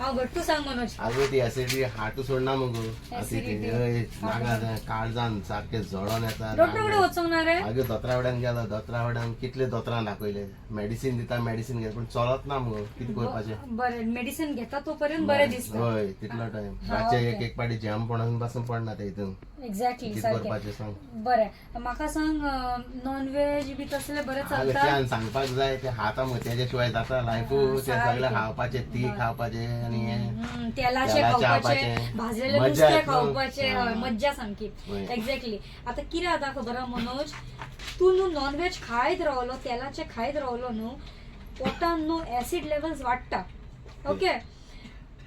हांव घट्टू सांग मनोज. अगं ती ऍसिडिटी हाटू सोडना मगो Acidity. नागा काळजान सारखे जळोन येता. डॉक्टर कडेन वचोंक रे. अगं दोतरावड्यान गेलो, दोतरावड्यान कितले दोतरां दाखयले, मेडिसिन दिता मेडिसिन घेता पण चलत ना मगो, कितें करपाचें. बरें मेडिसिन घेता तोपर्यंत बरें दिसता. हय तितलो टाइम हा, रातचे okay. एक एक पाटी जॅम पडून पासून पडना ते हितून एक्झॅक्टली कितें सारकें. करपाचें सांग. बरें म्हाका सांग नॉन व्हेज बी तसले बरें हांवें चलता. त्यान सांगपाक जाय ते खाता मग त्याच्या शिवाय जाता लायफू ते सगळे खावपाचे ती खावपाचे आणि हे तेलाचे तेलाचे खावपाचे, खावपाचे. भाजलेले मज्जा नुस्तें येत न्हू. खावपाचे. हा. हय मज्जा सामकी. हय. एक्झॅक्टली. आता कितें जाता खबर आहा मनोज, तूं न्हू नॉन व्हेज खायत रावलो, तेलाचे खायत रावलो न्हू, पोटान न्हू ऍसीड लेवल्स वाडटा. ओके.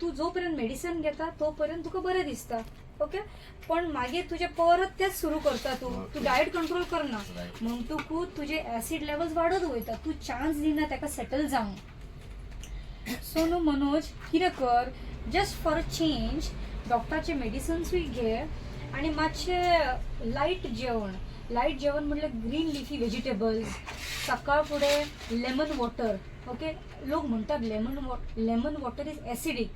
तू जोपर्यंत मेडिसिन घेता तोपर्यंत तुका बरें दिसता. ओके. पण मागीर तुजे परत तेच सुरू करता तू डायट कंट्रोल करना, Right. म्हणटकूच तुजे ऍसीड लेवल्स वाडत वयता, तू चान्स दिना ताका सेटल जावंक. सो न्हू मनोज कितें कर, जस्ट फॉर अ चेंज डॉक्टराचे मेडिसिन्सूय घे आणि मातशें लायट जेवण म्हणल्यार ग्रीन लिफी व्हेजिटेबल्स, सकाळ फुडें लेमन वॉटर. ओके. लोक म्हणटात लेमन वॉटर इज ऍसिडीक,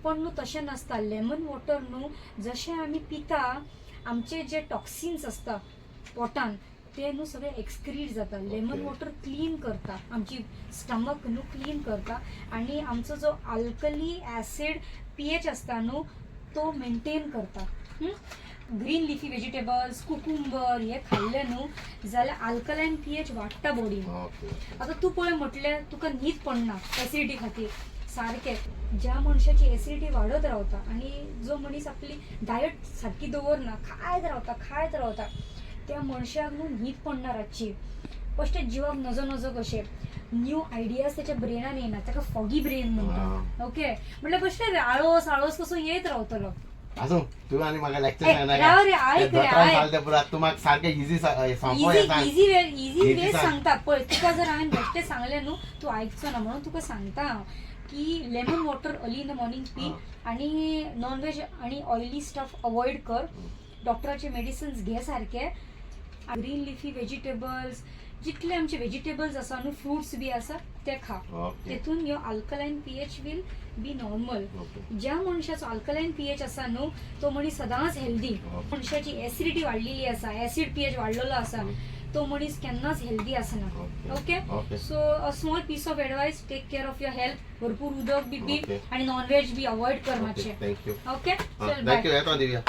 पण न्हू तशें नासता. लेमन वॉटर न्हू जशें आमी पिता, आमचे जे टॉक्सिन्स आसता पोटान ते न्हू सगळे एक्सक्रीट जाता. लेमन वॉटर क्लीन करता, आमची स्टमक न्हू क्लीन करता आणि आमचो जो अल्कली ऍसिड पीएच आसता न्हू तो मेंटेन करता. ग्रीन लिफी व्हेजिटेबल्स, कुकुंबर हे खाल्ले न्हू जाल्यार अल्कलायन पीएच वाडटा बॉडीन. आता तू पळय म्हटलें तुका न्हीद पडना ऍसिडिटी खातीर. सारकें. ज्या मनशाची ऍसिडिटी वाडत रावता आणि जो मनीस आपली डायट सारकी दवरना, खायत रावता त्या मनशाक न्हू न्हीद पडना रातची. बेश्टे जिवाक नजो नजो कशें, न्यू आयडियाज त्याच्या ब्रेनान येना, ताका फॉगी ब्रेन म्हणटा. ओके. म्हटल्यार बेश्टे आळस कसो येत रावतलो. असो तू आणि म्हाका लेक्चर राव रे, ऐक रे, ऐक. तू म्हाका सारखे इझी इझी वे सांगता. पळय तुका जर हांवें बेश्टे सांगलें न्हू तू आयकचो ना, म्हणून तुका सांगता की lemon water early in the morning P आणि नॉन व्हेज आणि ऑइली स्टफ अवॉइड कर. डॉक्टराचे मेडिसिन्स घे सारखे. ग्रीन लिफी व्हेजिटेबल्स, जितले आमचे व्हेजिटेबल्स आसा न्हू, फ्रुट्स बी आसा ते खा. तेतून यो अल्कलायन पीएच विल बी नॉर्मल. ज्या मनशाचो अल्कलायन पीएच आसा न्हू तो मनीस सदांच हेल्दी. मनशाची ऍसिडिटी वाडलेली आसा, ऍसिड पीएच वाडलेलो आसा, तो मनीस केन्नाच हेल्दी आसना. Okay. So a small piece of advice, take care of your health. भरपूर उदक बी पी आणि नॉन व्हेज बी अवॉइड कर मातशें. थँक्यू. ओके. चल थँक्यू बाय. येतो दिव्या.